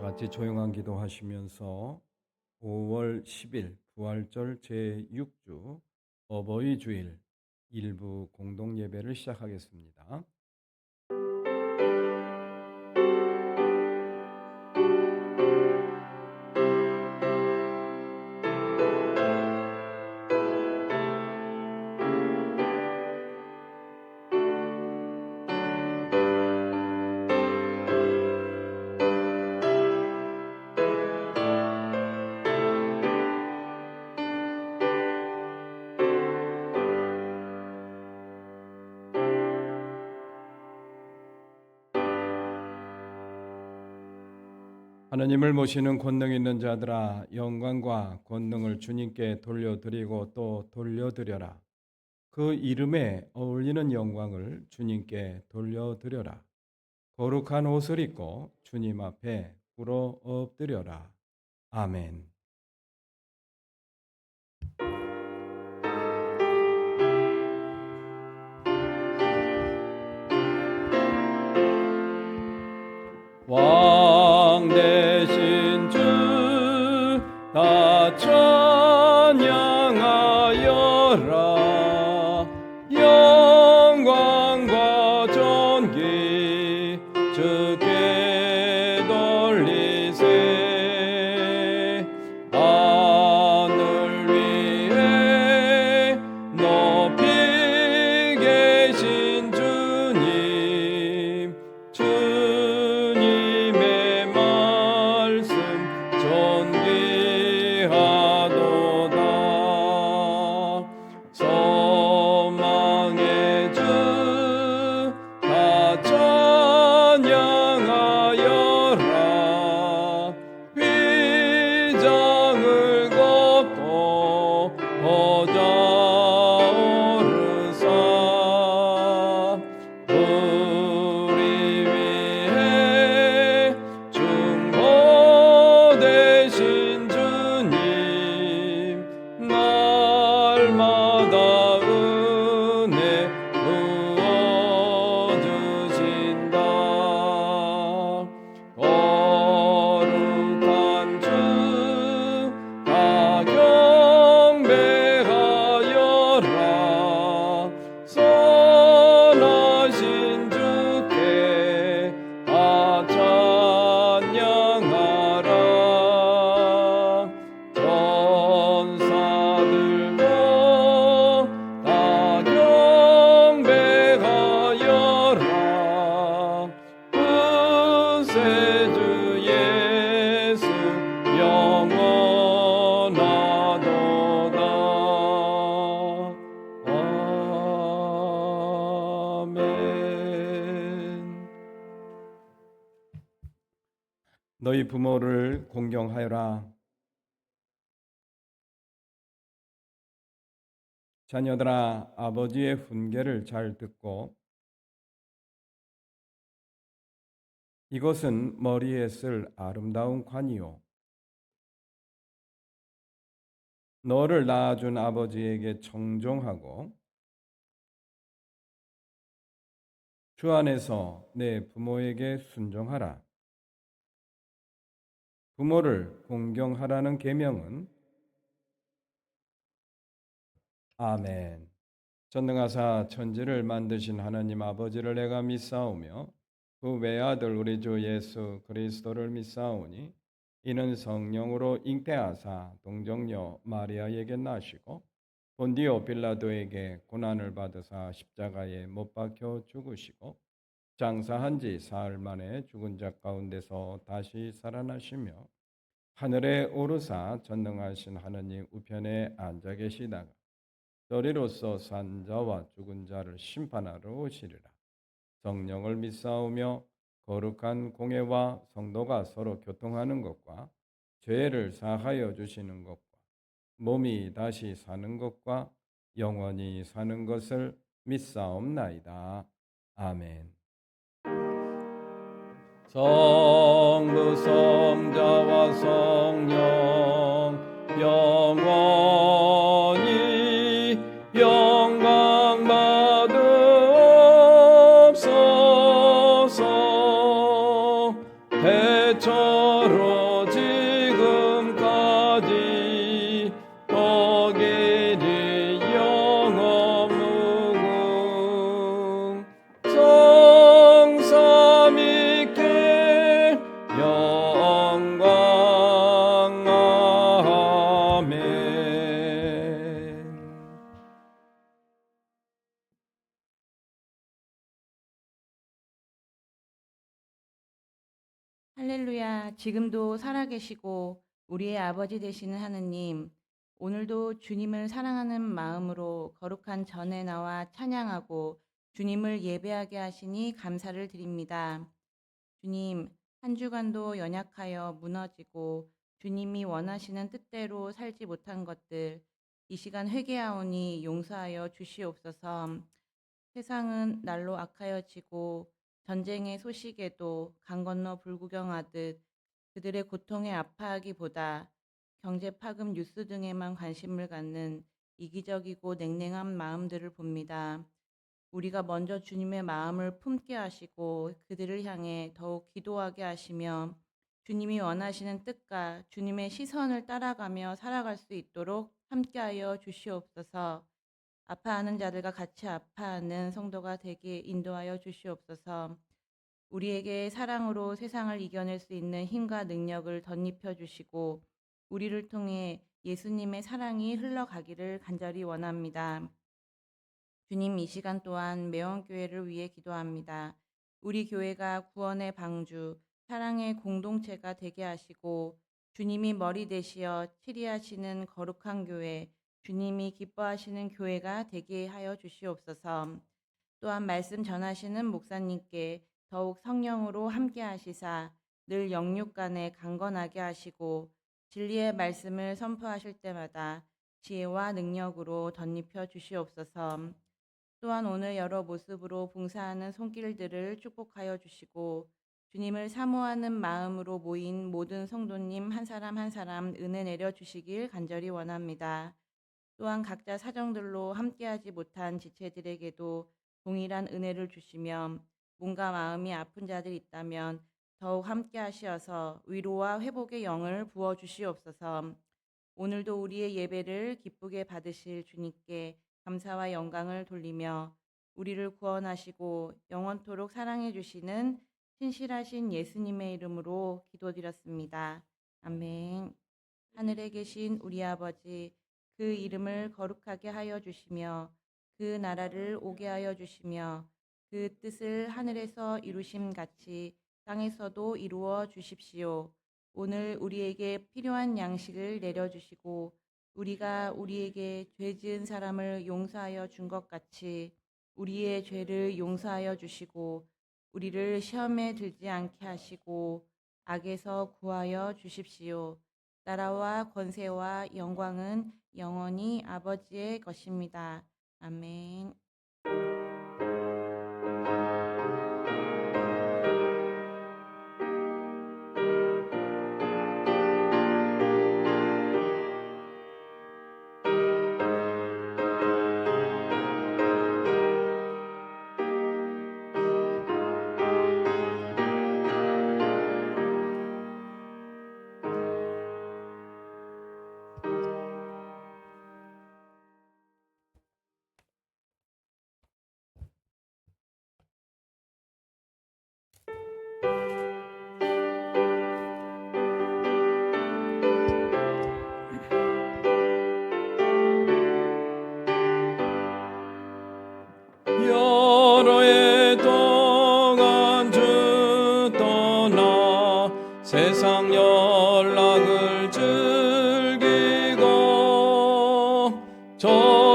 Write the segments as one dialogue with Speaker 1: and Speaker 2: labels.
Speaker 1: 같이 조용한 기도하시면서 5월 10일 부활절 제6주 어버이 주일 일부 공동 예배를 시작하겠습니다. 하나님을 모시는 권능 있는 자들아, 영광과 권능을 주님께 돌려드리고 또 돌려드려라. 그 이름에 어울리는 영광을 주님께 돌려드려라. 거룩한 옷을 입고 주님 앞에 꿇어 엎드려라. 아멘. 왕 대신 주 다 찬양하여라. 영광과 존귀 주께 돌리세. 하늘 위에 높이 계신 주님, 주님의 말씀 존귀하도다. 소망의 주 다 찬양하여라. 휘장을 걷고 보좌 오르사. 우리 위해 중보되신 주님, 날마다 은혜 부어주신다. 거룩한 주 다 경배하여라. 선하신 주께 다 찬양하라. 전사들도 다 경배하여라. 구세주 예수 영원하도다. 아멘. 너희 부모를 공경하여라. 자녀들아, 아버지의 훈계를 잘 듣고 이것은 머리에 쓸 아름다운 관이요, 너를 낳아준 아버지에게 청종하고 주 안에서 내 부모에게 순종하라. 부모를 공경하라는 계명은 아멘. 전능하사 천지를 만드신 하나님 아버지를 내가 믿사오며 그 외아들 우리 주 예수 그리스도를 믿사오니 이는 성령으로 잉태하사 동정녀 마리아에게 나시고 본디오 빌라도에게 고난을 받으사 십자가에 못 박혀 죽으시고 장사한 지 사흘 만에 죽은 자 가운데서 다시 살아나시며 하늘에 오르사 전능하신 하느님 우편에 앉아 계시다가 너리로서 산 자와 죽은 자를 심판하러 오시리라. 성령을 믿사오며 거룩한 공회와 성도가 서로 교통하는 것과 죄를 사하여 주시는 것과 몸이 다시 사는 것과 영원히 사는 것을 믿사옵나이다. 아멘. 성부 성자와 성령 영원히 영광 받으옵소서. 대처 처음부터 지금까지 어기리 영원 무궁 성삼위께 영광 아멘.
Speaker 2: 할렐루야, 지금도 살아계시고 우리의 아버지 되시는 하느님, 오늘도 주님을 사랑하는 마음으로 거룩한 전에 나와 찬양하고 주님을 예배하게 하시니 감사를 드립니다. 주님, 한 주간도 연약하여 무너지고 주님이 원하시는 뜻대로 살지 못한 것들, 이 시간 회개하오니 용서하여 주시옵소서. 세상은 날로 악하여지고 전쟁의 소식에도 강 건너 불구경하듯 그들의 고통에 아파하기보다 경제 파급 뉴스 등에만 관심을 갖는 이기적이고 냉랭한 마음들을 봅니다. 우리가 먼저 주님의 마음을 품게 하시고 그들을 향해 더욱 기도하게 하시며 주님이 원하시는 뜻과 주님의 시선을 따라가며 살아갈 수 있도록 함께하여 주시옵소서. 아파하는 자들과 같이 아파하는 성도가 되게 인도하여 주시옵소서. 우리에게 사랑으로 세상을 이겨낼 수 있는 힘과 능력을 덧입혀 주시고 우리를 통해 예수님의 사랑이 흘러가기를 간절히 원합니다. 주님, 이 시간 또한 매원교회를 위해 기도합니다. 우리 교회가 구원의 방주, 사랑의 공동체가 되게 하시고 주님이 머리 되시어 치리하시는 거룩한 교회, 주님이 기뻐하시는 교회가 되게 하여 주시옵소서. 또한 말씀 전하시는 목사님께 더욱 성령으로 함께 하시사 늘 영육 간에 강건하게 하시고 진리의 말씀을 선포하실 때마다 지혜와 능력으로 덧입혀 주시옵소서. 또한 오늘 여러 모습으로 봉사하는 손길들을 축복하여 주시고 주님을 사모하는 마음으로 모인 모든 성도님 한 사람 한 사람 은혜 내려 주시길 간절히 원합니다. 또한 각자 사정들로 함께하지 못한 지체들에게도 동일한 은혜를 주시며 몸과 마음이 아픈 자들이 있다면 더욱 함께 하시어서 위로와 회복의 영을 부어 주시옵소서. 오늘도 우리의 예배를 기쁘게 받으실 주님께 감사와 영광을 돌리며 우리를 구원하시고 영원토록 사랑해 주시는 신실하신 예수님의 이름으로 기도드렸습니다. 아멘. 하늘에 계신 우리 아버지, 그 이름을 거룩하게 하여 주시며 그 나라를 오게 하여 주시며 그 뜻을 하늘에서 이루심 같이 땅에서도 이루어 주십시오. 오늘 우리에게 필요한 양식을 내려주시고 우리가 우리에게 죄 지은 사람을 용서하여 준 것 같이 우리의 죄를 용서하여 주시고 우리를 시험에 들지 않게 하시고 악에서 구하여 주십시오. 나라와 권세와 영광은 영원히 아버지의 것입니다. 아멘.
Speaker 1: 여러 해 동안 주 떠나 세상 연락을 즐기고 저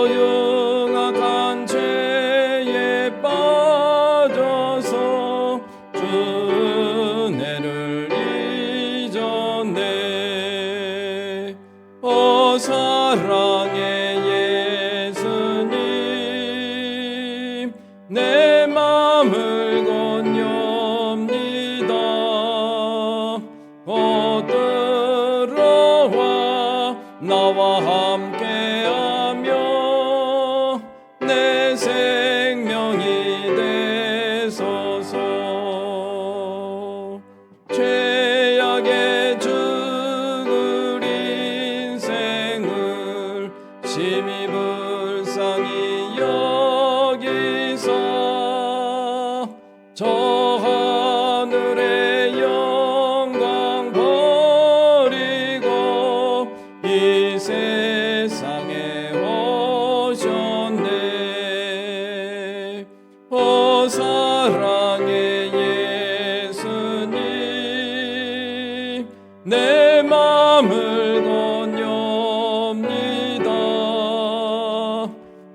Speaker 1: 흉악한 죄에 빠져서 주 은혜를 잊었네. 사랑의 예수님, 내 맘을 건넵니다. 들어와 나와 함께하며 내 생명이 되소서. 죄악의 내 마음을 건엽니다.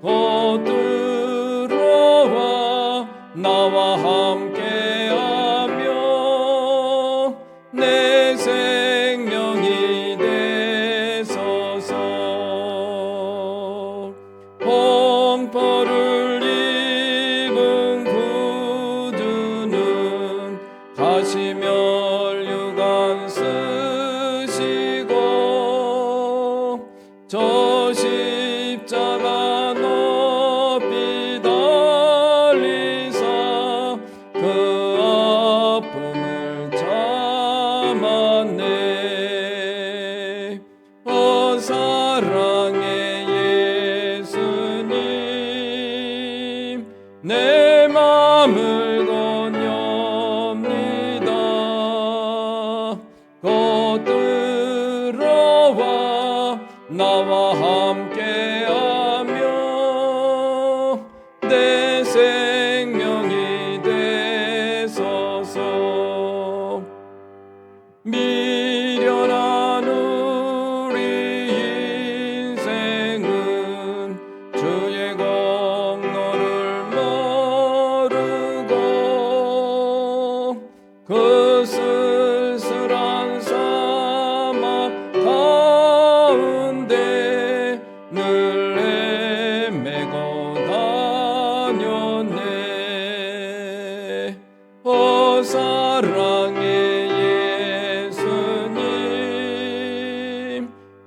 Speaker 1: 곧 들어와 나와 함께하며 내 생명이 되소서. 홍포를 입은 구주는 가시멸 유관 쓰시고 저 십자가 높이 달리사 그 아픔을 참았네. 오 사랑의 예수님, 내 마음을 건엽니다. 곧 들어와 나와 함께하며 내 생명이 되소서. 미련한 우리 인생은 주의 공로를 모르고 그 쓸쓸한 사막 가운데 늘 헤매고 다녔네. 오 사랑의 예수님,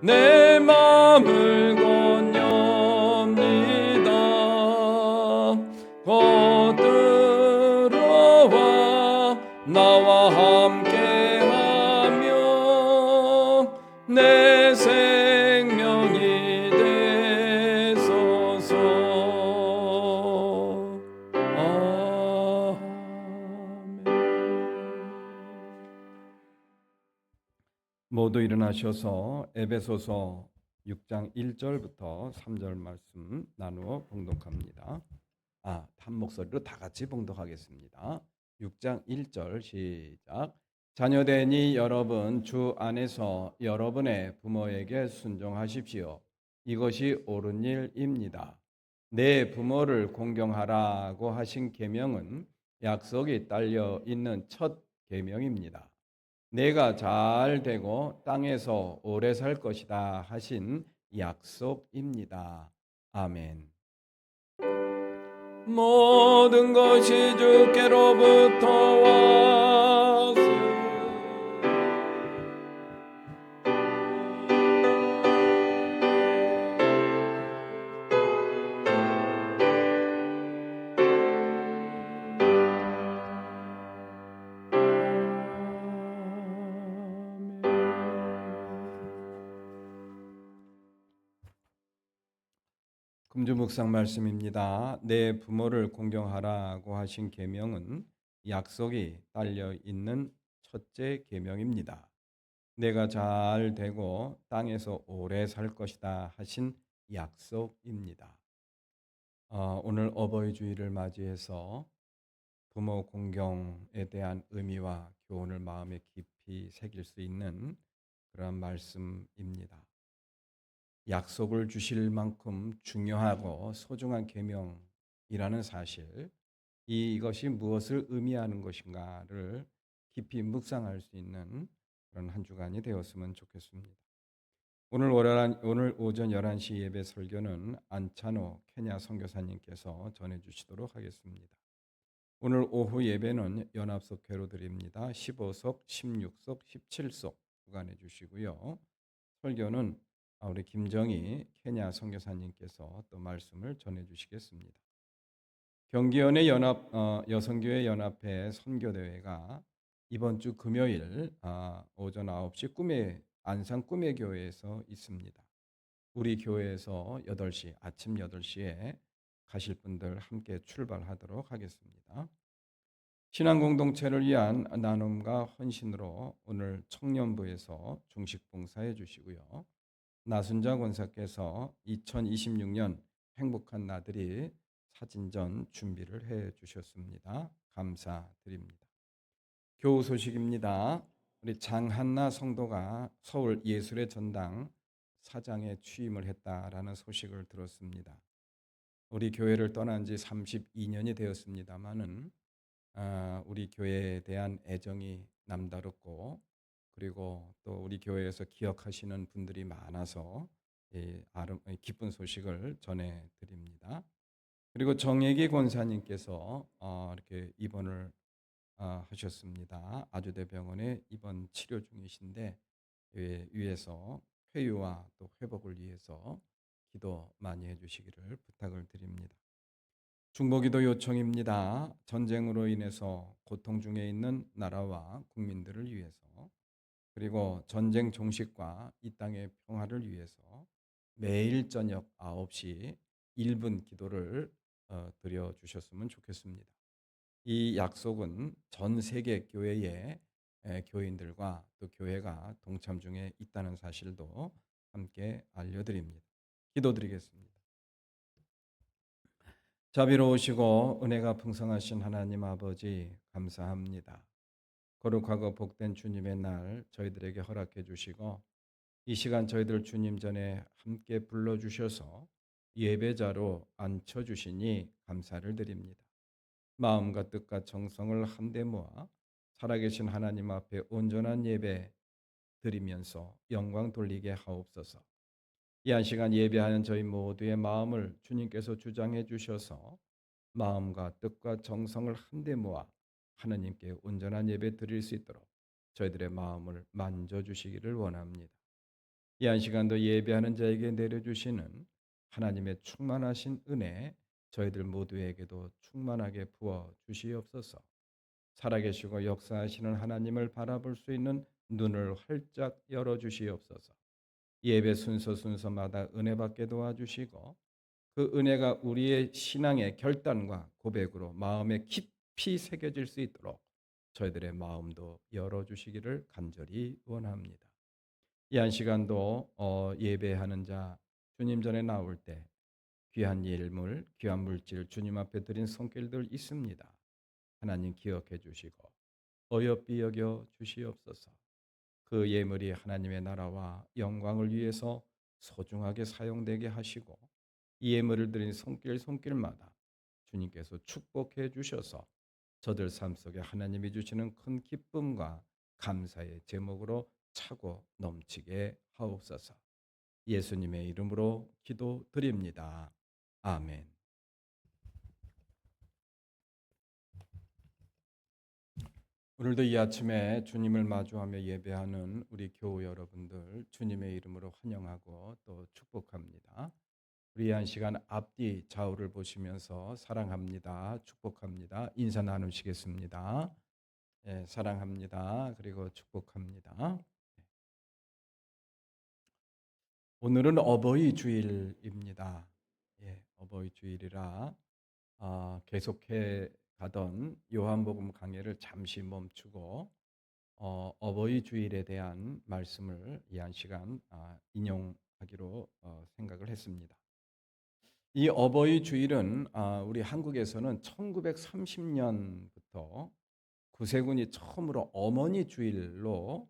Speaker 1: 내 마음을 건엽니다. 곧 들어와 나와 함께하며 내 생명이 되소서. 아멘. 모두 일어나셔서 에베소서 6장 1절부터 3절 말씀 나누어 봉독합니다. 한 목소리로 다 같이 봉독하겠습니다. 6장 1절 시작. 자녀되니 여러분 주 안에서 여러분의 부모에게 순종하십시오. 이것이 옳은 일입니다. 내 부모를 공경하라고 하신 계명은 약속이 딸려 있는 첫 계명입니다. 내가 잘 되고 땅에서 오래 살 것이다 하신 약속입니다. 아멘. 모든 것이 주께로부터 왔으니 금주 묵상 말씀입니다. 내 부모를 공경하라고 하신 계명은 약속이 딸려 있는 첫째 계명입니다. 내가 잘 되고 땅에서 오래 살 것이다 하신 약속입니다. 오늘 어버이 주일을 맞이해서 부모 공경에 대한 의미와 교훈을 마음에 깊이 새길 수 있는 그런 말씀입니다. 약속을 주실 만큼 중요하고 소중한 계명이라는 사실, 이것이 무엇을 의미하는 것인가를 깊이 묵상할 수 있는 그런 한 주간이 되었으면 좋겠습니다. 오늘 오전 11시 예배 설교는 안찬호 케냐 선교사님께서 전해주시도록 하겠습니다. 오늘 오후 예배는 연합석회로 드립니다. 15석, 16석, 17석 주관해 주시고요. 설교는 우리 김정희 케냐 선교사님께서 또 말씀을 전해 주시겠습니다. 경기연의 여성교회 연합회 선교대회가 이번 주 금요일 오전 9시 안산 꿈의교회에서 있습니다. 우리 교회에서 아침 8시에 가실 분들 함께 출발하도록 하겠습니다. 신앙 공동체를 위한 나눔과 헌신으로 오늘 청년부에서 중식 봉사해 주시고요. 나순자 권사께서 2026년 행복한 나들이 사진전 준비를 해 주셨습니다. 감사드립니다. 교우 소식입니다. 우리 장한나 성도가 서울 예술의 전당 사장에 취임을 했다라는 소식을 들었습니다. 우리 교회를 떠난 지 32년이 되었습니다마는 우리 교회에 대한 애정이 남다르고, 그리고 또 우리 교회에서 기억하시는 분들이 많아서 기쁜 소식을 전해드립니다. 그리고 정혜기 권사님께서 이렇게 입원을 하셨습니다. 아주대병원에 입원 치료 중이신데, 위에서 회유와 또 회복을 위해서 기도 많이 해주시기를 부탁을 드립니다. 중보기도 요청입니다. 전쟁으로 인해서 고통 중에 있는 나라와 국민들을 위해서, 그리고 전쟁 종식과 이 땅의 평화를 위해서 매일 저녁 9시 1분 기도를 드려주셨으면 좋겠습니다. 이 약속은 전 세계 교회의 교인들과 또 교회가 동참 중에 있다는 사실도 함께 알려드립니다. 기도드리겠습니다. 자비로우시고 은혜가 풍성하신 하나님 아버지, 감사합니다. 거룩하고 복된 주님의 날 저희들에게 허락해 주시고, 이 시간 저희들 주님 전에 함께 불러주셔서 예배자로 앉혀주시니 감사를 드립니다. 마음과 뜻과 정성을 한데 모아 살아계신 하나님 앞에 온전한 예배 드리면서 영광 돌리게 하옵소서. 이 한 시간 예배하는 저희 모두의 마음을 주님께서 주장해 주셔서 마음과 뜻과 정성을 한데 모아 하나님께 온전한 예배 드릴 수 있도록 저희들의 마음을 만져주시기를 원합니다. 이 한 시간도 예배하는 자에게 내려주시는 하나님의 충만하신 은혜, 저희들 모두에게도 충만하게 부어 주시옵소서. 살아계시고 역사하시는 하나님을 바라볼 수 있는 눈을 활짝 열어 주시옵소서. 예배 순서마다 은혜 받게 도와주시고, 그 은혜가 우리의 신앙의 결단과 고백으로 마음에 깊이 새겨질 수 있도록 저희들의 마음도 열어주시기를 간절히 원합니다. 이 한 시간도 예배하는 자 주님 전에 나올 때 귀한 예물, 귀한 물질 주님 앞에 드린 손길들 있습니다. 하나님 기억해 주시고 어여삐 여겨 주시옵소서. 그 예물이 하나님의 나라와 영광을 위해서 소중하게 사용되게 하시고, 이 예물을 드린 손길마다 주님께서 축복해 주셔서 저들 삶 속에 하나님이 주시는 큰 기쁨과 감사의 제목으로 차고 넘치게 하옵소서. 예수님의 이름으로 기도드립니다. 아멘. 오늘도 이 아침에 주님을 마주하며 예배하는 우리 교우 여러분들 주님의 이름으로 환영하고 또 축복합니다. 우리 한 시간 앞뒤 좌우를 보시면서 사랑합니다, 축복합니다, 인사 나누시겠습니다. 사랑합니다. 그리고 축복합니다. 오늘은 어버이 주일입니다. 어버이 주일이라 계속해 가던 요한복음 강해를 잠시 멈추고 어버이 주일에 대한 말씀을 이 한 시간 인용하기로 생각을 했습니다. 이 어버이 주일은 우리 한국에서는 1930년부터 구세군이 처음으로 어머니 주일로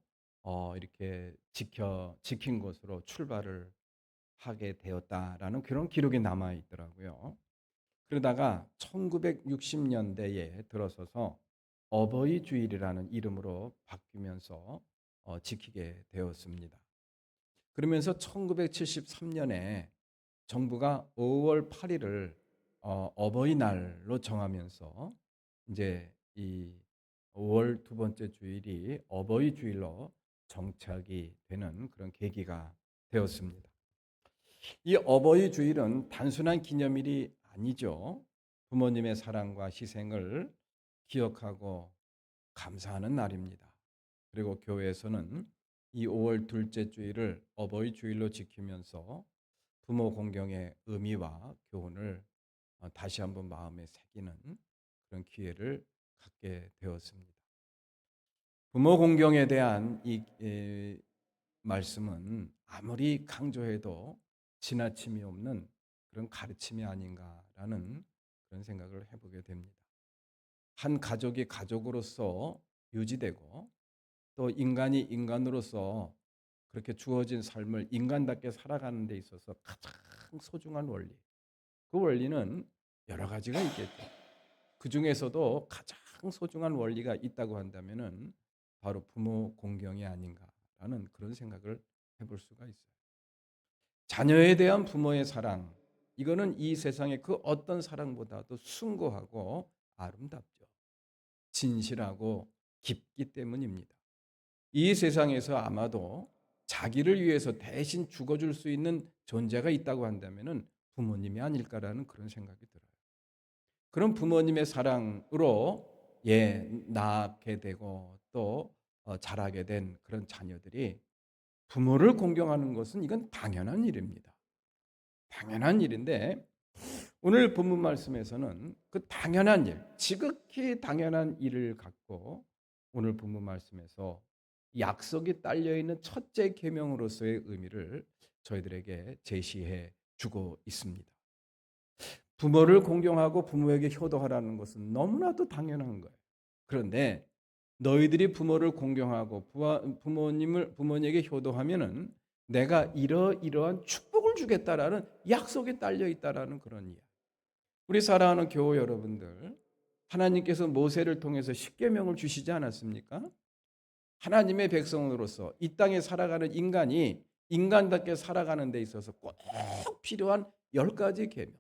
Speaker 1: 이렇게 지킨 것으로 출발을 하게 되었다라는 그런 기록이 남아 있더라고요. 그러다가 1960년대에 들어서서 어버이 주일이라는 이름으로 바뀌면서 지키게 되었습니다. 그러면서 1973년에 정부가 5월 8일을 어버이날로 정하면서 이제 이 5월 두 번째 주일이 어버이 주일로 정착이 되는 그런 계기가 되었습니다. 이 어버이 주일은 단순한 기념일이 아니죠. 부모님의 사랑과 희생을 기억하고 감사하는 날입니다. 그리고 교회에서는 이 5월 둘째 주일을 어버이 주일로 지키면서 부모 공경의 의미와 교훈을 다시 한번 마음에 새기는 그런 기회를 갖게 되었습니다. 부모 공경에 대한 이 말씀은 아무리 강조해도 지나침이 없는 그런 가르침이 아닌가라는 그런 생각을 해보게 됩니다. 한 가족이 가족으로서 유지되고 또 인간이 인간으로서 그렇게 주어진 삶을 인간답게 살아가는 데 있어서 가장 소중한 원리. 그 원리는 여러 가지가 있겠죠. 그 중에서도 가장 소중한 원리가 있다고 한다면은 바로 부모 공경이 아닌가라는 그런 생각을 해볼 수가 있어요. 자녀에 대한 부모의 사랑, 이거는 이 세상의 그 어떤 사랑보다도 숭고하고 아름답죠. 진실하고 깊기 때문입니다. 이 세상에서 아마도 자기를 위해서 대신 죽어줄 수 있는 존재가 있다고 한다면은 부모님이 아닐까라는 그런 생각이 들어요. 그런 부모님의 사랑으로 낳게 되고 또 자라게 된 그런 자녀들이 부모를 공경하는 것은 이건 당연한 일입니다. 당연한 일인데 오늘 본문 말씀에서는 그 당연한 일, 지극히 당연한 일을 갖고 오늘 본문 말씀에서 약속이 딸려 있는 첫째 계명으로서의 의미를 저희들에게 제시해 주고 있습니다. 부모를 공경하고 부모에게 효도하라는 것은 너무나도 당연한 거예요. 그런데 너희들이 부모를 공경하고 부모님에게 효도하면은 내가 이러이러한 축복을 주겠다라는 약속이 딸려 있다라는 그런 이야기. 우리 사랑하는 교우 여러분들, 하나님께서 모세를 통해서 십계명을 주시지 않았습니까? 하나님의 백성으로서 이 땅에 살아가는 인간이 인간답게 살아가는 데 있어서 꼭 필요한 10가지 계명.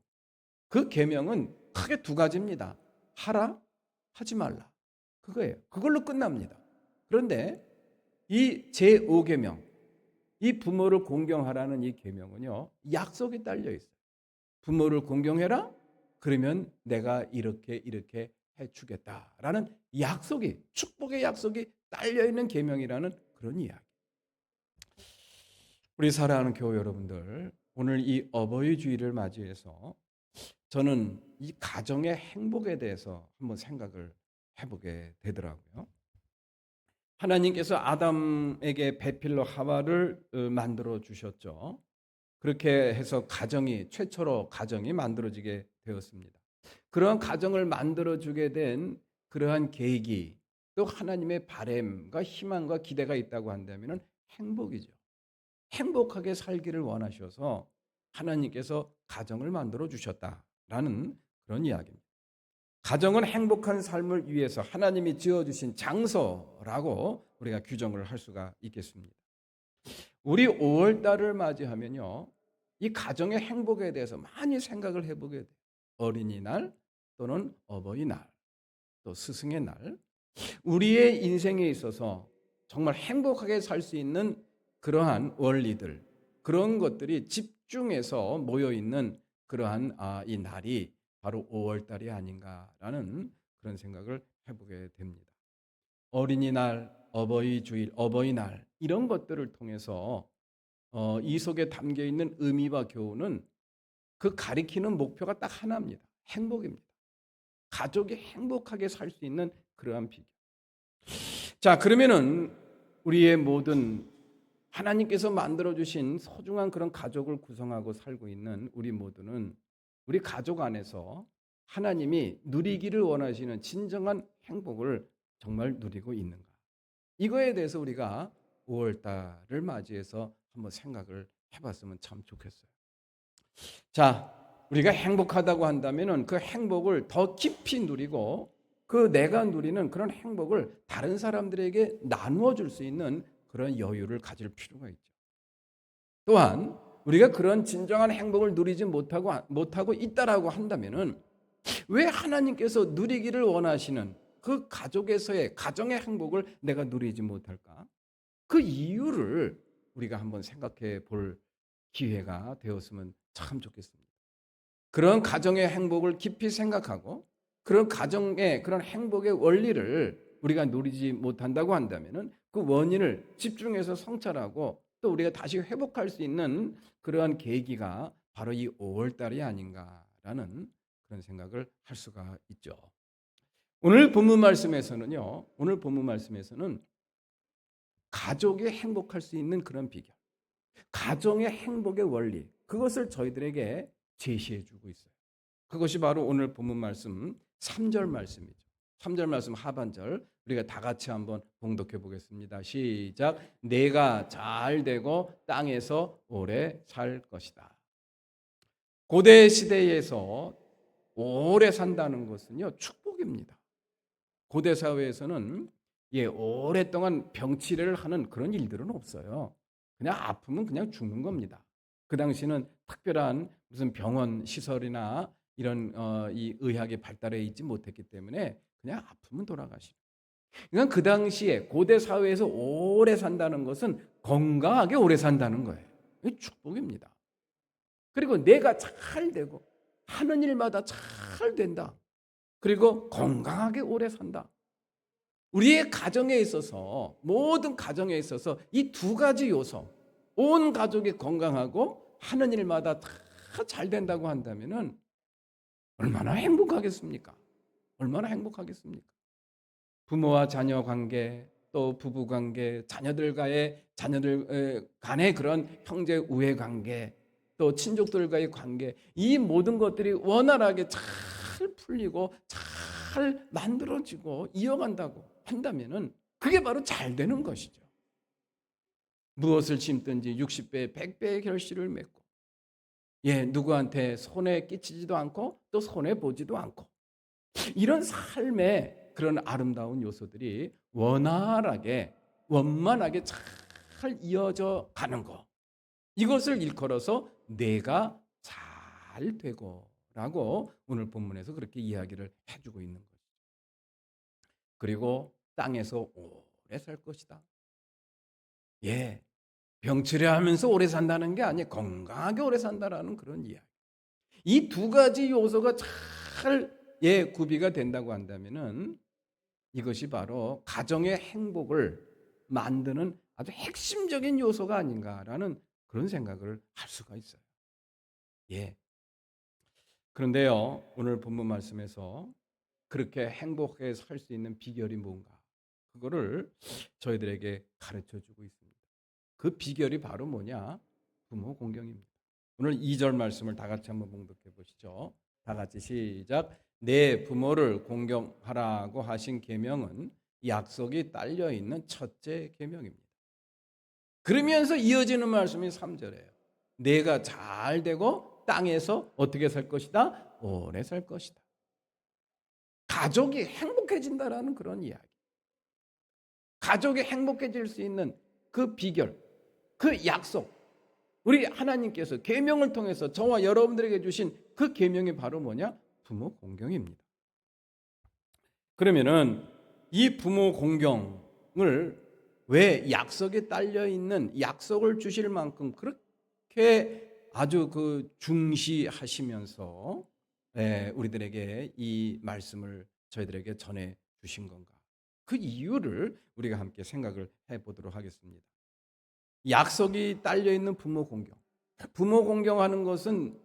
Speaker 1: 그 계명은 크게 두 가지입니다. 하라, 하지 말라. 그거예요. 그걸로 끝납니다. 그런데 이 제5계명, 이 부모를 공경하라는 이 계명은요, 약속이 딸려 있어요. 부모를 공경해라. 그러면 내가 이렇게 이렇게 해주겠다라는 약속이, 축복의 약속이 딸려 있는 계명이라는 그런 이야기. 우리 사랑하는 교우 여러분들, 오늘 이 어버이 주일을 맞이해서 저는 이 가정의 행복에 대해서 한번 생각을 해보게 되더라고요. 하나님께서 아담에게 배필로 하와를 만들어 주셨죠. 그렇게 해서 최초로 가정이 만들어지게 되었습니다. 그러한 가정을 만들어주게 된 그러한 계획이 또 하나님의 바램과 희망과 기대가 있다고 한다면 행복이죠. 행복하게 살기를 원하셔서 하나님께서 가정을 만들어 주셨다라는 그런 이야기입니다. 가정은 행복한 삶을 위해서 하나님이 지어주신 장소라고 우리가 규정을 할 수가 있겠습니다. 우리 5월 달을 맞이하면요, 이 가정의 행복에 대해서 많이 생각을 해보게 돼요. 어린이날 또는 어버이날, 또 스승의 날, 우리의 인생에 있어서 정말 행복하게 살 수 있는 그러한 원리들, 그런 것들이 집중해서 모여 있는 그러한 이 날이 바로 5월 달이 아닌가라는 그런 생각을 해보게 됩니다. 어린이날, 어버이 주일, 어버이날 이런 것들을 통해서 이 속에 담겨 있는 의미와 교훈은 그 가리키는 목표가 딱 하나입니다. 행복입니다. 가족이 행복하게 살 수 있는 그러한 비결. 자, 그러면은 우리의 모든 하나님께서 만들어주신 소중한 그런 가족을 구성하고 살고 있는 우리 모두는 우리 가족 안에서 하나님이 누리기를 원하시는 진정한 행복을 정말 누리고 있는가? 이거에 대해서 우리가 5월 달을 맞이해서 한번 생각을 해봤으면 참 좋겠어요. 자, 우리가 행복하다고 한다면은 그 행복을 더 깊이 누리고 그 내가 누리는 그런 행복을 다른 사람들에게 나누어 줄 수 있는 그런 여유를 가질 필요가 있죠. 또한 우리가 그런 진정한 행복을 누리지 못하고 있다라고 한다면은 왜 하나님께서 누리기를 원하시는 그 가족에서의 가정의 행복을 내가 누리지 못할까? 그 이유를 우리가 한번 생각해 볼 기회가 되었으면 참 좋겠습니다. 그런 가정의 행복을 깊이 생각하고 그런 가정의 그런 행복의 원리를 우리가 누리지 못한다고 한다면은 그 원인을 집중해서 성찰하고 또 우리가 다시 회복할 수 있는 그러한 계기가 바로 이 5월 달이 아닌가라는 그런 생각을 할 수가 있죠. 오늘 본문 말씀에서는 가족이 행복할 수 있는 그런 비결, 가정의 행복의 원리, 그것을 저희들에게 제시해 주고 있어요. 그것이 바로 오늘 본문 말씀 3절 말씀이죠. 3절 말씀 하반절 우리가 다 같이 한번 봉독해 보겠습니다. 시작. 내가 잘 되고 땅에서 오래 살 것이다. 고대 시대에서 오래 산다는 것은요, 축복입니다. 고대 사회에서는 오랫동안 병치레를 하는 그런 일들은 없어요. 그냥 아프면 그냥 죽는 겁니다. 그 당시는 특별한 무슨 병원 시설이나 이런 이 의학이 발달해 있지 못했기 때문에 그냥 아프면 돌아가시고. 그러니까 그 당시에 고대 사회에서 오래 산다는 것은 건강하게 오래 산다는 거예요. 이게 축복입니다. 그리고 내가 잘 되고 하는 일마다 잘 된다. 그리고 건강하게 오래 산다. 우리의 가정에 있어서 모든 가정에 있어서 이 두 가지 요소, 온 가족이 건강하고 하는 일마다 다 잘 된다고 한다면은 얼마나 행복하겠습니까? 얼마나 행복하겠습니까? 부모와 자녀 관계, 또 부부 관계, 자녀들 간의 그런 형제 우애 관계, 또 친족들과의 관계, 이 모든 것들이 원활하게 잘 풀리고 잘 만들어지고 이어간다고 한다면은 그게 바로 잘 되는 것이죠. 무엇을 심든지 60배, 100배의 결실을 맺고, 누구한테 손해 끼치지도 않고 또 손해 보지도 않고, 이런 삶의 그런 아름다운 요소들이 원만하게 잘 이어져 가는 것. 이것을 일컬어서 내가 잘 되고라고 오늘 본문에서 그렇게 이야기를 해주고 있는 거죠. 그리고 땅에서 오래 살 것이다. 병치레하면서 오래 산다는 게 아니에요. 건강하게 오래 산다라는 그런 이야기. 이 두 가지 요소가 잘 구비가 된다고 한다면은 이것이 바로 가정의 행복을 만드는 아주 핵심적인 요소가 아닌가라는 그런 생각을 할 수가 있어요. 그런데요, 오늘 본문 말씀에서 그렇게 행복하게 살 수 있는 비결이 뭔가, 그거를 저희들에게 가르쳐 주고 있습니다. 그 비결이 바로 뭐냐? 부모 공경입니다. 오늘 2절 말씀을 다 같이 한번 봉독해 보시죠. 다 같이 시작. 내 부모를 공경하라고 하신 계명은 약속이 딸려 있는 첫째 계명입니다. 그러면서 이어지는 말씀이 3절이에요. 내가 잘 되고 땅에서 어떻게 살 것이다? 오래 살 것이다. 가족이 행복해진다라는 그런 이야기. 가족이 행복해질 수 있는 그 비결, 그 약속, 우리 하나님께서 계명을 통해서 저와 여러분들에게 주신 그 계명이 바로 뭐냐? 부모 공경입니다. 그러면은 이 부모 공경을 왜 약속에 딸려 있는 약속을 주실 만큼 그렇게 아주 중시하시면서 우리들에게 이 말씀을 저희들에게 전해 주신 건가? 그 이유를 우리가 함께 생각을 해 보도록 하겠습니다. 약속이 딸려 있는 부모 공경. 부모 공경하는 것은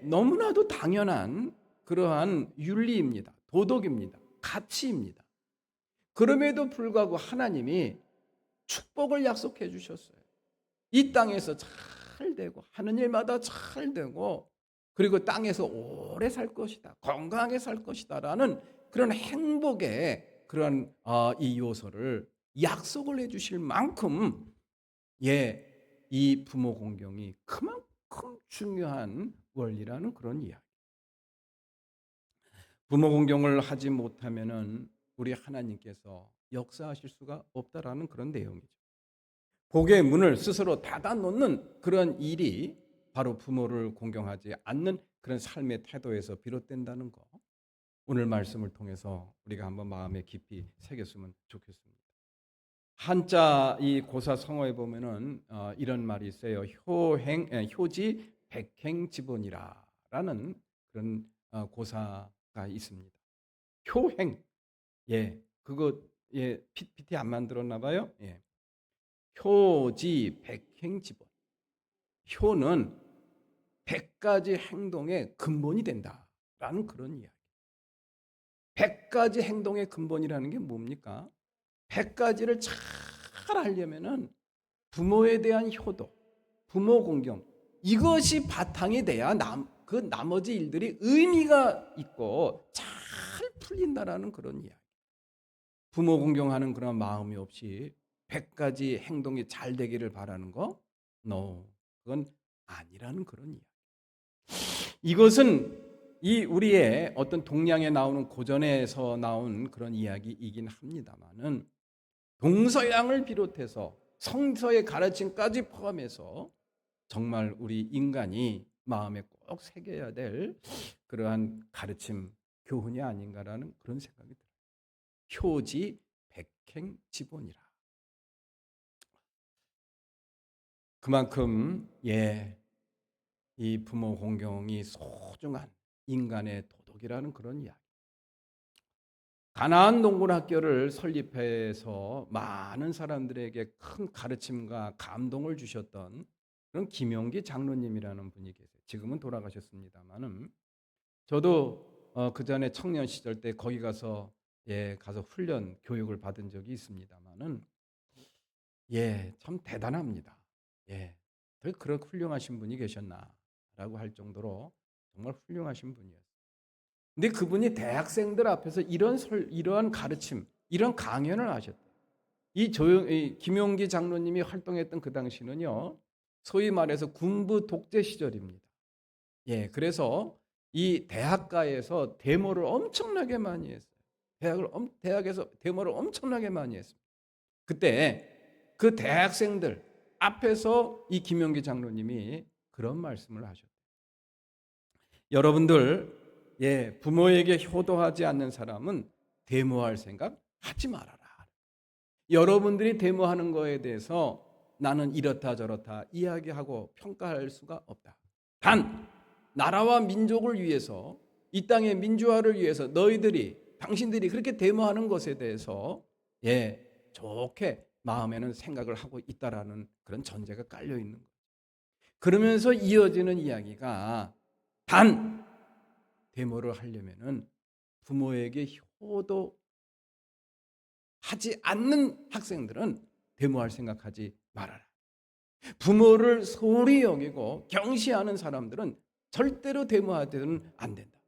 Speaker 1: 너무나도 당연한 그러한 윤리입니다. 도덕입니다. 가치입니다. 그럼에도 불구하고 하나님이 축복을 약속해 주셨어요. 이 땅에서 잘 되고 하는 일마다 잘 되고 그리고 땅에서 오래 살 것이다. 건강하게 살 것이다라는 그런 행복의 그런 이 요소를 약속을 해 주실 만큼 이 부모 공경이 그만큼 중요한 원리라는 그런 이야기. 부모 공경을 하지 못하면은 우리 하나님께서 역사하실 수가 없다라는 그런 내용이죠. 복의 문을 스스로 닫아 놓는 그런 일이 바로 부모를 공경하지 않는 그런 삶의 태도에서 비롯된다는 거. 오늘 말씀을 통해서 우리가 한번 마음에 깊이 새겼으면 좋겠습니다. 한자 이 고사성어에 보면은 이런 말이 있어요. 효지 백행지본이라라는 그런 고사가 있습니다. 효행, 그거 PPT 안 만들었나 봐요. 효지 백행지본. 효는 100가지 행동의 근본이 된다라는 그런 이야기. 100가지 행동의 근본이라는 게 뭡니까? 100가지를 잘 하려면은 부모에 대한 효도, 부모 공경, 이것이 바탕이 돼야 그 나머지 일들이 의미가 있고 잘 풀린다라는 그런 이야기. 부모 공경하는 그런 마음이 없이 100가지 행동이 잘 되기를 바라는 거? No. 그건 아니라는 그런 이야기. 이것은 이 우리의 어떤 동양에 나오는 고전에서 나온 그런 이야기이긴 합니다만은 동서양을 비롯해서 성서의 가르침까지 포함해서 정말 우리 인간이 마음에 꼭 새겨야 될 그러한 가르침 교훈이 아닌가라는 그런 생각이 들어요. 효지 백행지본이라. 그만큼 이 부모 공경이 소중한 인간의 도덕이라는 그런 이야기. 가나안 농군학교를 설립해서 많은 사람들에게 큰 가르침과 감동을 주셨던 그런 김용기 장로님이라는 분이 계세요. 지금은 돌아가셨습니다만은 저도 그 전에 청년 시절 때 거기 가서 가서 훈련 교육을 받은 적이 있습니다만은 참 대단합니다. 더 그런 훌륭하신 분이 계셨나라고 할 정도로 정말 훌륭하신 분이었어요. 근데 그분이 대학생들 앞에서 이러한 가르침, 이런 강연을 하셨대요. 이 김용기 장로님이 활동했던 그 당시는요, 소위 말해서 군부 독재 시절입니다. 그래서 이 대학가에서 데모를 엄청나게 많이 했어요. 대학에서 데모를 엄청나게 많이 했습니다. 그때 그 대학생들 앞에서 이 김용기 장로님이 그런 말씀을 하셨대요. 여러분들, 부모에게 효도하지 않는 사람은 데모할 생각 하지 말아라. 여러분들이 데모하는 거에 대해서 나는 이렇다 저렇다 이야기하고 평가할 수가 없다. 단 나라와 민족을 위해서, 이 땅의 민주화를 위해서 당신들이 그렇게 데모하는 것에 대해서 좋게 마음에는 생각을 하고 있다라는 그런 전제가 깔려 있는 거죠. 그러면서 이어지는 이야기가 단 데모를 하려면은 부모에게 효도하지 않는 학생들은 데모할 생각하지 말아라. 부모를 소홀히 여기고 경시하는 사람들은 절대로 데모하지는 안 된다.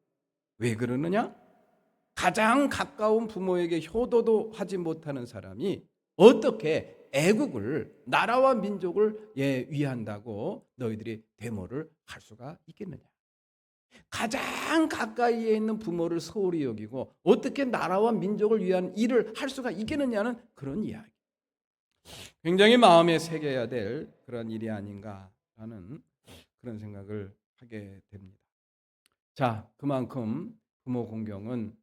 Speaker 1: 왜 그러느냐? 가장 가까운 부모에게 효도도 하지 못하는 사람이 어떻게 애국을, 나라와 민족을 위한다고 너희들이 데모를 할 수가 있겠느냐? 가장 가까이에 있는 부모를 소홀히 여기고 어떻게 나라와 민족을 위한 일을 할 수가 있겠느냐는 그런 이야기. 굉장히 마음에 새겨야 될 그런 일이 아닌가라는 그런 생각을 하게 됩니다. 자, 그만큼 부모 공경은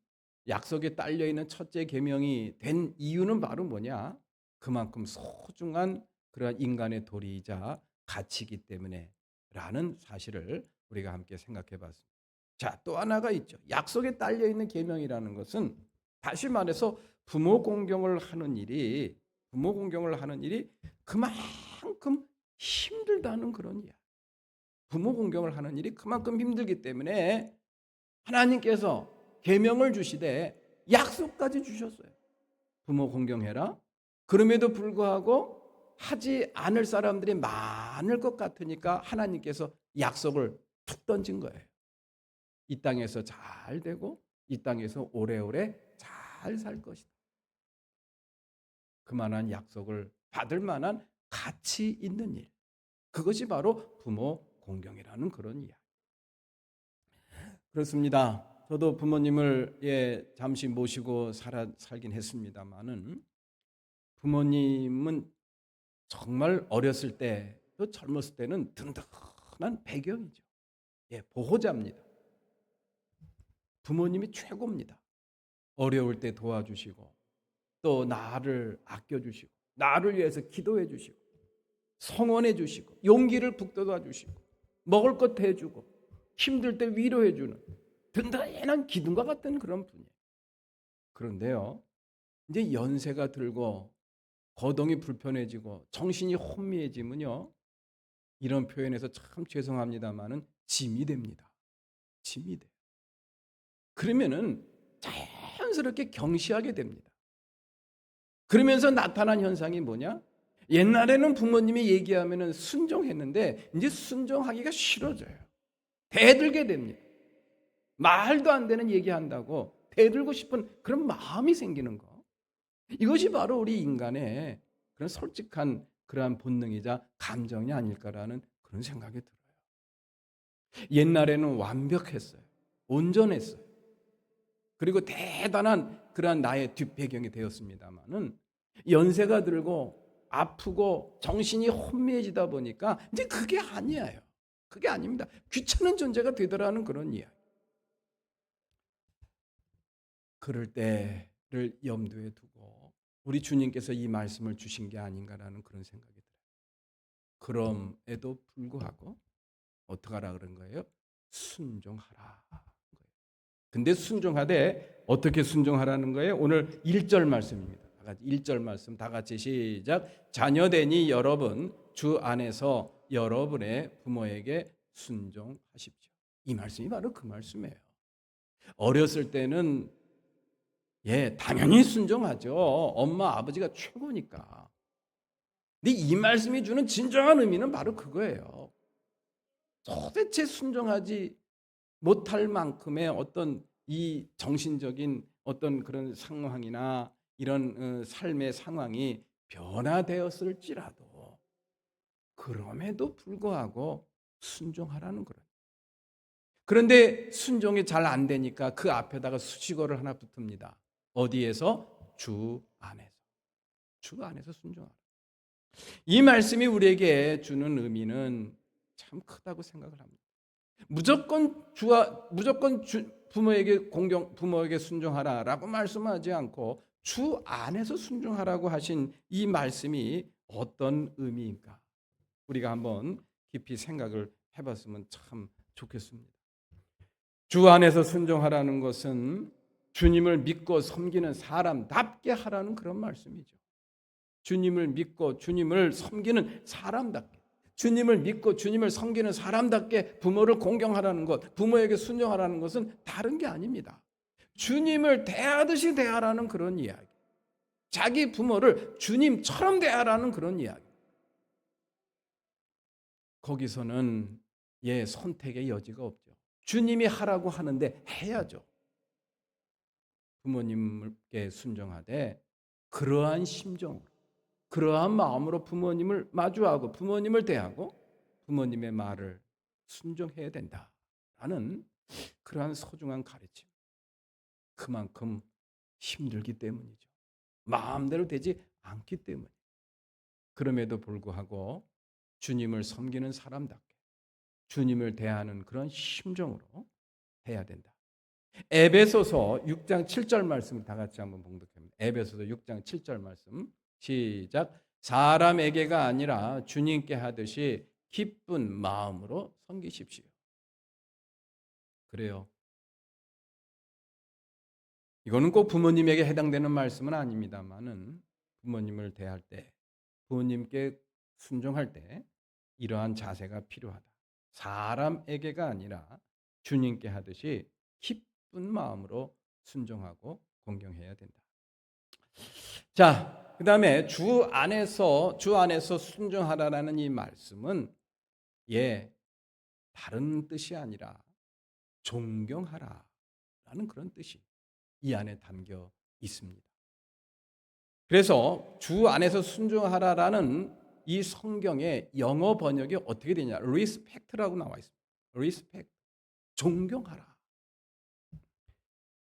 Speaker 1: 약속에 딸려 있는 첫째 계명이 된 이유는 바로 뭐냐? 그만큼 소중한 그런 인간의 도리이자 가치이기 때문에라는 사실을 우리가 함께 생각해 봤습니다. 자, 또 하나가 있죠. 약속에 딸려 있는 계명이라는 것은 다시 말해서 부모 공경을 하는 일이 그만큼 힘들다는 그런 이야기. 부모 공경을 하는 일이 그만큼 힘들기 때문에 하나님께서 계명을 주시되 약속까지 주셨어요. 부모 공경해라. 그럼에도 불구하고 하지 않을 사람들이 많을 것 같으니까 하나님께서 약속을 툭 던진 거예요. 이 땅에서 잘 되고 이 땅에서 오래오래 잘 살 것이다. 그만한 약속을 받을 만한 가치 있는 일. 그것이 바로 부모 공경이라는 그런 이야기. 그렇습니다. 저도 부모님을 잠시 모시고 살긴 했습니다만은 부모님은 정말 어렸을 때 또 젊었을 때는 든든한 배경이죠. 보호자입니다. 부모님이 최고입니다. 어려울 때 도와주시고 또 나를 아껴주시고 나를 위해서 기도해 주시고 성원해 주시고 용기를 북돋아 주시고 먹을 것 해주고 힘들 때 위로해 주는 든든한 기둥과 같은 그런 분이에요. 그런데요, 이제 연세가 들고 거동이 불편해지고 정신이 혼미해지면요, 이런 표현에서 참 죄송합니다만은 짐이 됩니다. 짐이 돼요. 그러면은 자연스럽게 경시하게 됩니다. 그러면서 나타난 현상이 뭐냐? 옛날에는 부모님이 얘기하면은 순종했는데 이제 순종하기가 싫어져요. 대들게 됩니다. 말도 안 되는 얘기한다고 대들고 싶은 그런 마음이 생기는 거. 이것이 바로 우리 인간의 그런 솔직한 그러한 본능이자 감정이 아닐까라는 그런 생각이 들어요. 옛날에는 완벽했어요. 온전했어요. 그리고 대단한 그러한 나의 뒷배경이 되었습니다마는 연세가 들고 아프고 정신이 혼미해지다 보니까 이제 그게 아니에요. 그게 아닙니다. 귀찮은 존재가 되더라는 그런 이야기. 그럴 때를 염두에 두고 우리 주님께서 이 말씀을 주신 게 아닌가라는 그런 생각이 들어요. 그럼에도 불구하고 어떻게 하라 그런 거예요? 순종하라. 근데 순종하되 어떻게 순종하라는 거예요? 오늘 1절 말씀입니다. 다 같이 1절 말씀 다 같이 시작. 자녀되니 여러분 주 안에서 여러분의 부모에게 순종하십시오. 이 말씀이 바로 그 말씀이에요. 어렸을 때는 당연히 순종하죠. 엄마 아버지가 최고니까. 근데 이 말씀이 주는 진정한 의미는 바로 그거예요. 도대체 순종하지 못할 만큼의 어떤 이 정신적인 어떤 그런 상황이나 이런 삶의 상황이 변화되었을지라도 그럼에도 불구하고 순종하라는 거예요. 그런데 순종이 잘 안 되니까 그 앞에다가 수식어를 하나 붙습니다. 어디에서? 주 안에서. 주 안에서 순종하라. 이 말씀이 우리에게 주는 의미는 참 크다고 생각을 합니다. 무조건 부모에게 순종하라라고 말씀하지 않고 주 안에서 순종하라고 하신 이 말씀이 어떤 의미인가? 우리가 한번 깊이 생각을 해봤으면 참 좋겠습니다. 주 안에서 순종하라는 것은 주님을 믿고 섬기는 사람답게 하라는 그런 말씀이죠. 주님을 믿고 주님을 섬기는 사람답게, 주님을 믿고 주님을 섬기는 사람답게 부모를 공경하라는 것, 부모에게 순종하라는 것은 다른 게 아닙니다. 주님을 대하듯이 대하라는 그런 이야기, 자기 부모를 주님처럼 대하라는 그런 이야기. 거기서는 선택의 여지가 없죠. 주님이 하라고 하는데 해야죠. 부모님께 순종하되 그러한 심정으로, 그러한 마음으로 부모님을 마주하고 부모님을 대하고 부모님의 말을 순종해야 된다라는 그러한 소중한 가르침. 그만큼 힘들기 때문이죠. 마음대로 되지 않기 때문에. 그럼에도 불구하고 주님을 섬기는 사람답게 주님을 대하는 그런 심정으로 해야 된다. 에베소서 6장 7절 말씀 다 같이 한번 봉독합니다. 에베소서 6장 7절 말씀 시작. 사람에게가 아니라 주님께 하듯이 기쁜 마음으로 섬기십시오. 그래요. 이거는 꼭 부모님에게 해당되는 말씀은 아닙니다만은 부모님을 대할 때, 부모님께 순종할 때 이러한 자세가 필요하다. 사람에게가 아니라 주님께 하듯이 기쁜 마음으로 순종하고 공경해야 된다. 자, 그다음에 주 안에서 순종하라라는 이 말씀은 다른 뜻이 아니라 존경하라라는 그런 뜻이 이 안에 담겨 있습니다. 그래서 주 안에서 순종하라라는 이 성경의 영어 번역이 어떻게 되냐? respect라고 나와 있습니다. respect. 존경하라.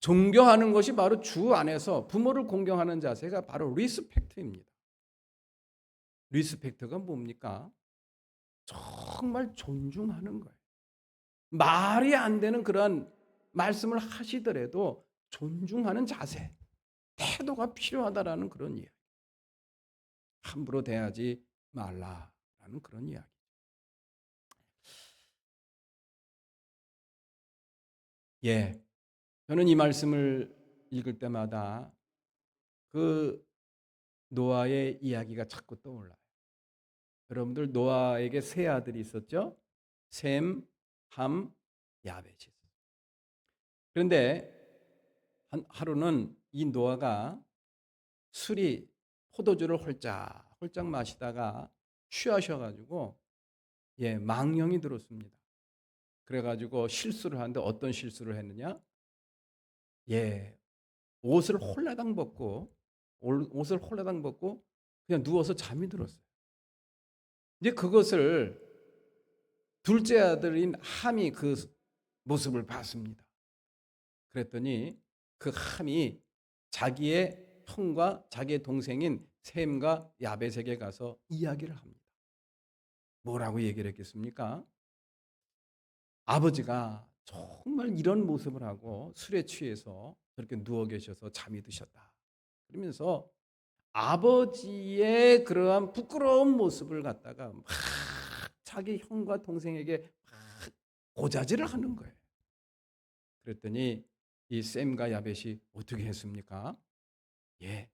Speaker 1: 존경하는 것이 바로 주 안에서 부모를 공경하는 자세가 바로 리스펙트입니다. 리스펙트가 뭡니까? 정말 존중하는 거예요. 말이 안 되는 그런 말씀을 하시더라도 존중하는 자세, 태도가 필요하다라는 그런 이야기. 함부로 대하지 말라라는 그런 이야기. 저는 이 말씀을 읽을 때마다 그 노아의 이야기가 자꾸 떠올라요. 여러분들 노아에게 세 아들이 있었죠? 셈, 함, 야벳이. 그런데 하루는 이 노아가 포도주를 홀짝 마시다가 취하셔가지고 망령이 들었습니다. 그래가지고 실수를 하는데 어떤 실수를 했느냐? 예, 옷을 홀라당 벗고 옷을 홀라당 벗고 그냥 누워서 잠이 들었어요. 이제 그것을 둘째 아들인 함이 그 모습을 봤습니다. 그랬더니 그 함이 자기의 형과 자기의 동생인 셈과 야벳에게 가서 이야기를 합니다. 뭐라고 얘기를 했겠습니까? 아버지가 정말 이런 모습을 하고 술에 취해서 저렇게 누워 계셔서 잠이 드셨다. 그러면서 아버지의 그러한 부끄러운 모습을 갖다가 막 자기 형과 동생에게 막 고자질을 하는 거예요. 그랬더니 이 셈과 야벳이 어떻게 했습니까? 예,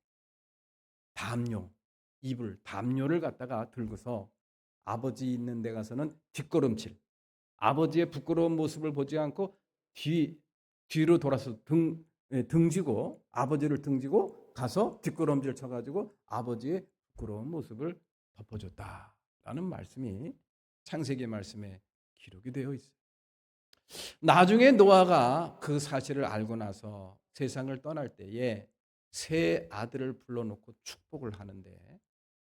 Speaker 1: 담요, 이불, 담요를 갖다가 들고서 아버지 있는 데 가서는 뒷걸음질, 아버지의 부끄러운 모습을 보지 않고 뒤로 돌아서 등지고 아버지를 등지고 가서 뒷걸음질 쳐가지고 아버지의 부끄러운 모습을 덮어줬다라는 말씀이 창세기 말씀에 기록이 되어 있어요. 나중에 노아가 그 사실을 알고 나서 세상을 떠날 때에 세 아들을 불러놓고 축복을 하는데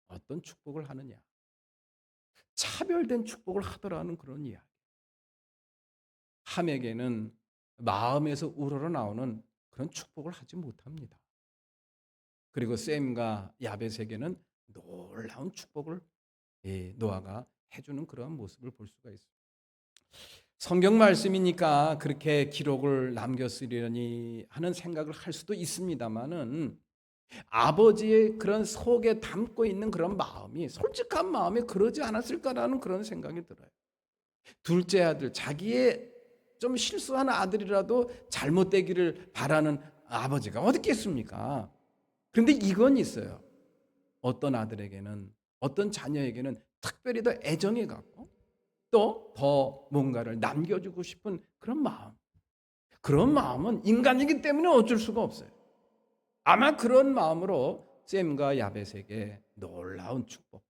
Speaker 1: 어떤 축복을 하느냐? 차별된 축복을 하더라는 그런 이야기. 함에게는 마음에서 우러러 나오는 그런 축복을 하지 못합니다. 그리고 셈과 야벳에게는 놀라운 축복을 노아가 해주는 그런 모습을 볼 수가 있습니다. 성경 말씀이니까 그렇게 기록을 남겼으려니 하는 생각을 할 수도 있습니다만은 아버지의 그런 속에 담고 있는 그런 마음이 솔직한 마음이 그러지 않았을까라는 그런 생각이 들어요. 둘째 아들, 자기의 좀 실수한 아들이라도 잘못되기를 바라는 아버지가 어디 있겠습니까? 그런데 이건 있어요. 어떤 아들에게는, 어떤 자녀에게는 특별히 더 애정이 갖고 또 더 뭔가를 남겨주고 싶은 그런 마음. 그런 마음은 인간이기 때문에 어쩔 수가 없어요. 아마 그런 마음으로 셈과 야벳에게 놀라운 축복,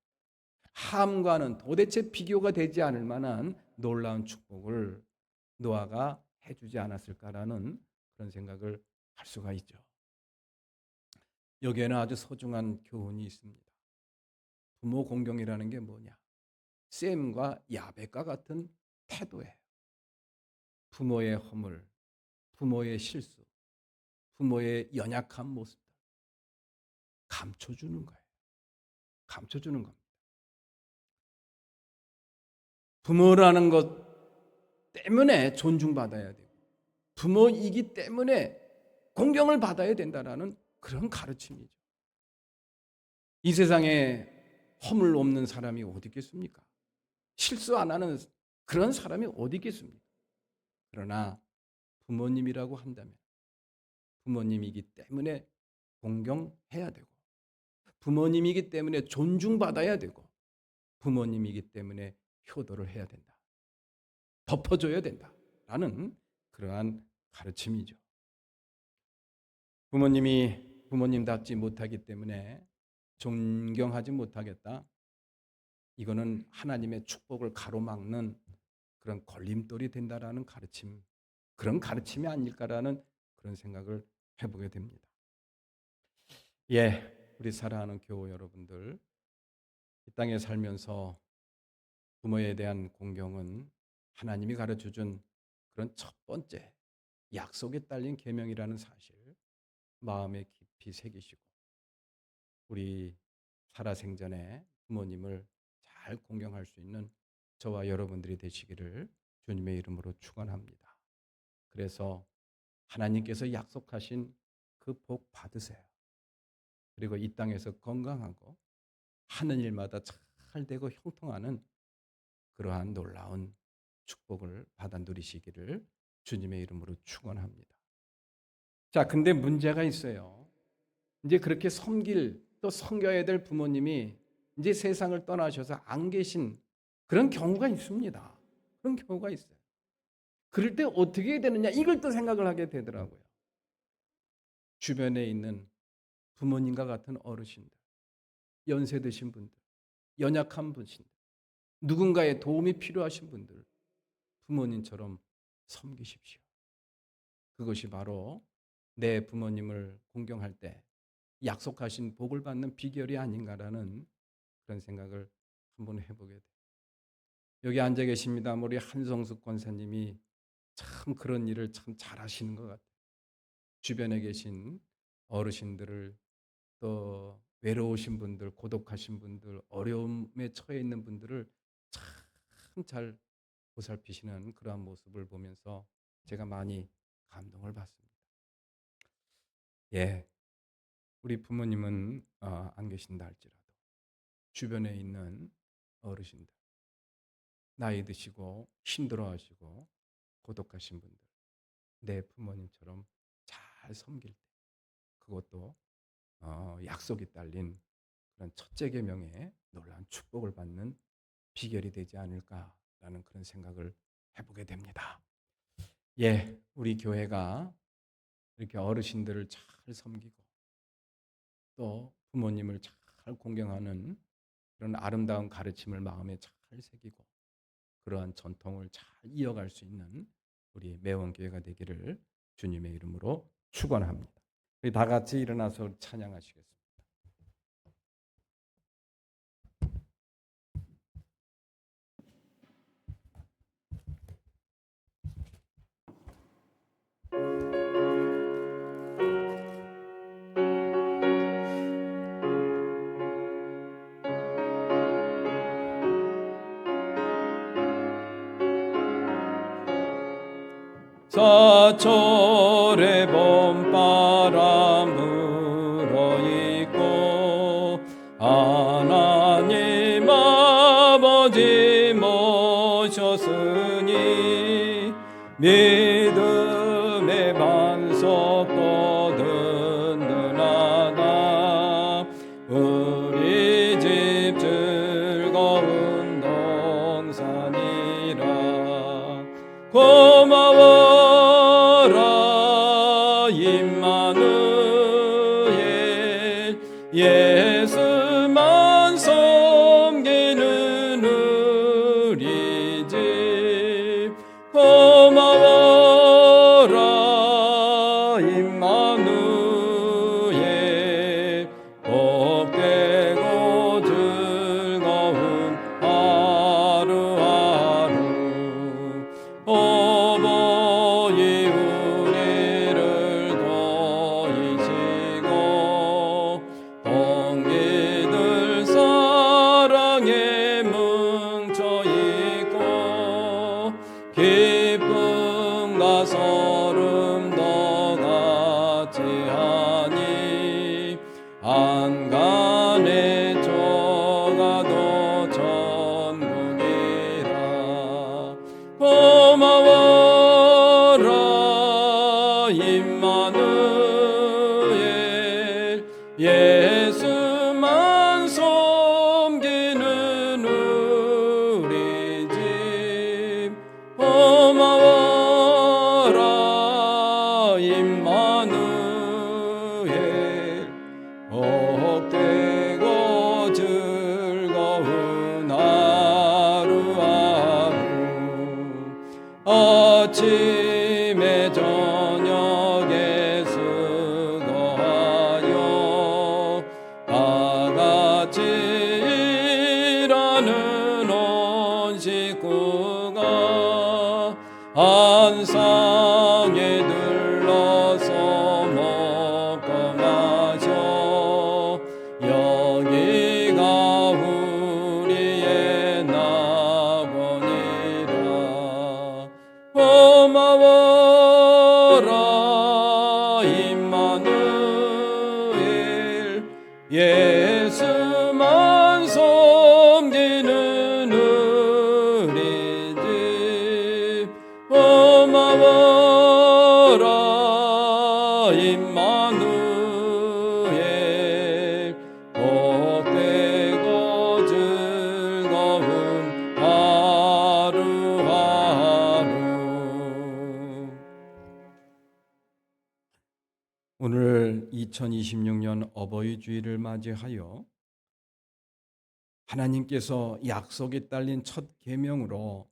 Speaker 1: 함과는 도대체 비교가 되지 않을 만한 놀라운 축복을 노아가 해주지 않았을까라는 그런 생각을 할 수가 있죠. 여기에는 아주 소중한 교훈이 있습니다. 부모 공경이라는 게 뭐냐? 셈과 야벳과 같은 태도예요. 부모의 허물, 부모의 실수, 부모의 연약한 모습 감춰주는 거예요. 감춰주는 겁니다. 부모라는 것 때문에 존중받아야 되고 부모이기 때문에 공경을 받아야 된다라는 그런 가르침이죠. 이 세상에 허물 없는 사람이 어디 있겠습니까? 실수 안 하는 그런 사람이 어디 있겠습니까? 그러나 부모님이라고 한다면 부모님이기 때문에 공경해야 되고 부모님이기 때문에 존중받아야 되고 부모님이기 때문에 효도를 해야 된다. 덮어줘야 된다라는 그러한 가르침이죠. 부모님이 부모님답지 못하기 때문에 존경하지 못하겠다. 이거는 하나님의 축복을 가로막는 그런 걸림돌이 된다라는 가르침, 그런 가르침이 아닐까라는 그런 생각을 해보게 됩니다. 예, 우리 사랑하는 교우 여러분들, 이 땅에 살면서 부모에 대한 공경은 하나님이 가르쳐준 그런 첫 번째 약속에 딸린 계명이라는 사실 마음에 깊이 새기시고 우리 살아생전에 부모님을 잘 공경할 수 있는 저와 여러분들이 되시기를 주님의 이름으로 축원합니다. 그래서 하나님께서 약속하신 그 복 받으세요. 그리고 이 땅에서 건강하고 하는 일마다 잘 되고 형통하는 그러한 놀라운 축복을 받아 누리시기를 주님의 이름으로 축원합니다. 자, 근데 문제가 있어요. 이제 그렇게 섬길 또 섬겨야 될 부모님이 이제 세상을 떠나셔서 안 계신 그런 경우가 있습니다. 그런 경우가 있어요. 그럴 때 어떻게 해야 되느냐 이걸 또 생각을 하게 되더라고요. 주변에 있는 부모님과 같은 어르신들, 연세 드신 분들, 연약한 분들, 누군가의 도움이 필요하신 분들 부모님처럼 섬기십시오. 그것이 바로 내 부모님을 공경할 때 약속하신 복을 받는 비결이 아닌가라는 그런 생각을 한번 해보게 돼요. 여기 앉아 계십니다. 우리 한성숙 권사님이 참 그런 일을 참 잘하시는 것 같아요. 주변에 계신 어르신들을, 또 외로우신 분들, 고독하신 분들, 어려움에 처해 있는 분들을 참 잘 보살피시는 그러한 모습을 보면서 제가 많이 감동을 받습니다. 예, 우리 부모님은 안 계신다 할지라도 주변에 있는 어르신들, 나이 드시고 힘들어하시고 고독하신 분들, 내 부모님처럼 잘 섬길 때, 그것도 약속이 딸린 그런 첫째 계명의 놀라운 축복을 받는 비결이 되지 않을까라는 그런 생각을 해보게 됩니다. 예, 우리 교회가 이렇게 어르신들을 잘 섬기고 또 부모님을 잘 공경하는 그런 아름다운 가르침을 마음에 잘 새기고 그러한 전통을 잘 이어갈 수 있는 우리 매원교회가 되기를 주님의 이름으로 축원합니다. 우리 다 같이 일어나서 찬양하시겠습니다. 서철의 봄바람 불어있고 하나님 아버지 모셨으니 믿음의 반석도 든든하다. 우리 집 즐거운 동산이라. 고마워라 임마누엘, 예수만 섬기는 우리 집. 고마워라 임마누엘, 복되고 즐거운 하루하루. 어버이 우리를 도이시고 동기들 사랑에 뭉쳐있고 기쁨과 소름도 같이 하니 안간에 저가도 천국이라. 고마워라 임마누엘, 예수만 섬기는 우리 집. 고마워라 임마누엘, 복되고 즐거운 하루하루. 아침에 저녁에 수고하여 다같이 일하는 온 식구가 한 상에 들러서 먹고 마셔. 여기가 우리의 낙원이라. 고마워라 임마누엘, 예수만 섬기는 우리 집. 고마워라 임마누엘, 복되고 즐거운 하루하루. 오늘 2026년 어버이 주일을 맞이하여 하나님께서 약속이 딸린 첫 계명으로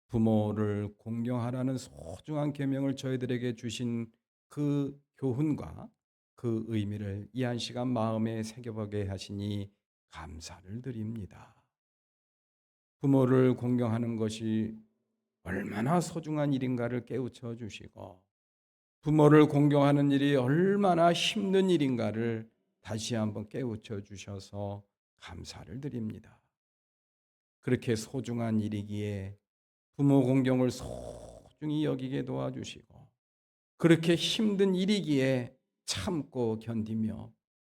Speaker 1: 부모를 공경하라는 소중한 계명을 저희들에게 주신 그 교훈과 그 의미를 이 한 시간 마음에 새겨보게 하시니 감사를 드립니다. 부모를 공경하는 것이 얼마나 소중한 일인가를 깨우쳐 주시고 부모를 공경하는 일이 얼마나 힘든 일인가를 다시 한번 깨우쳐 주셔서 감사를 드립니다. 그렇게 소중한 일이기에 부모 공경을 소중히 여기게 도와주시고 그렇게 힘든 일이기에 참고 견디며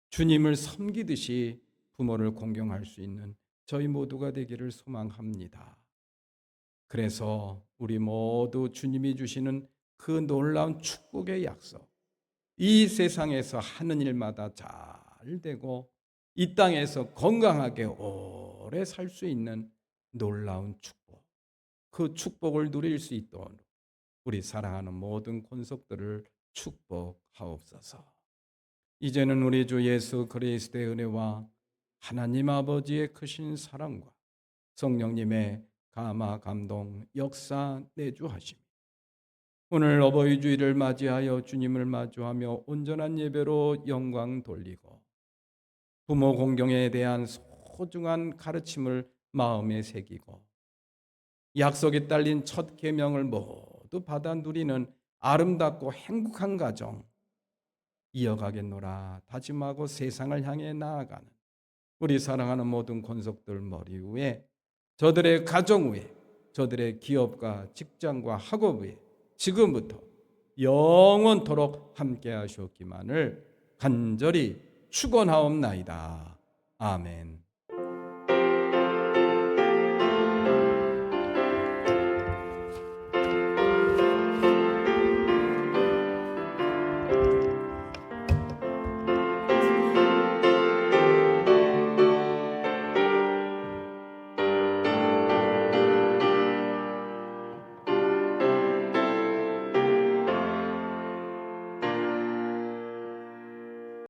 Speaker 1: 주님을 섬기듯이 부모를 공경할 수 있는 저희 모두가 되기를 소망합니다. 그래서 우리 모두 주님이 주시는 그 놀라운 축복의 약속, 이 세상에서 하는 일마다 잘 되고 이 땅에서 건강하게 오래 살 수 있는 놀라운 축복, 그 축복을 누릴 수 있도록 우리 사랑하는 모든 권속들을 축복하옵소서. 이제는 우리 주 예수 그리스도의 은혜와 하나님 아버지의 크신 사랑과 성령님의 감화 감동 역사 내주하심이 오늘 어버이 주일을 맞이하여 주님을 마주하며 온전한 예배로 영광 돌리고 부모 공경에 대한 소중한 가르침을 마음에 새기고 약속에 딸린 첫 계명을 모두 받아 누리는 아름답고 행복한 가정 이어가겠노라 다짐하고 세상을 향해 나아가는 우리 사랑하는 모든 권속들 머리 위에 저들의 가정 위에 저들의 기업과 직장과 학업 위에 지금부터 영원토록 함께 하셨기만을 간절히 축원하옵나이다. 아멘.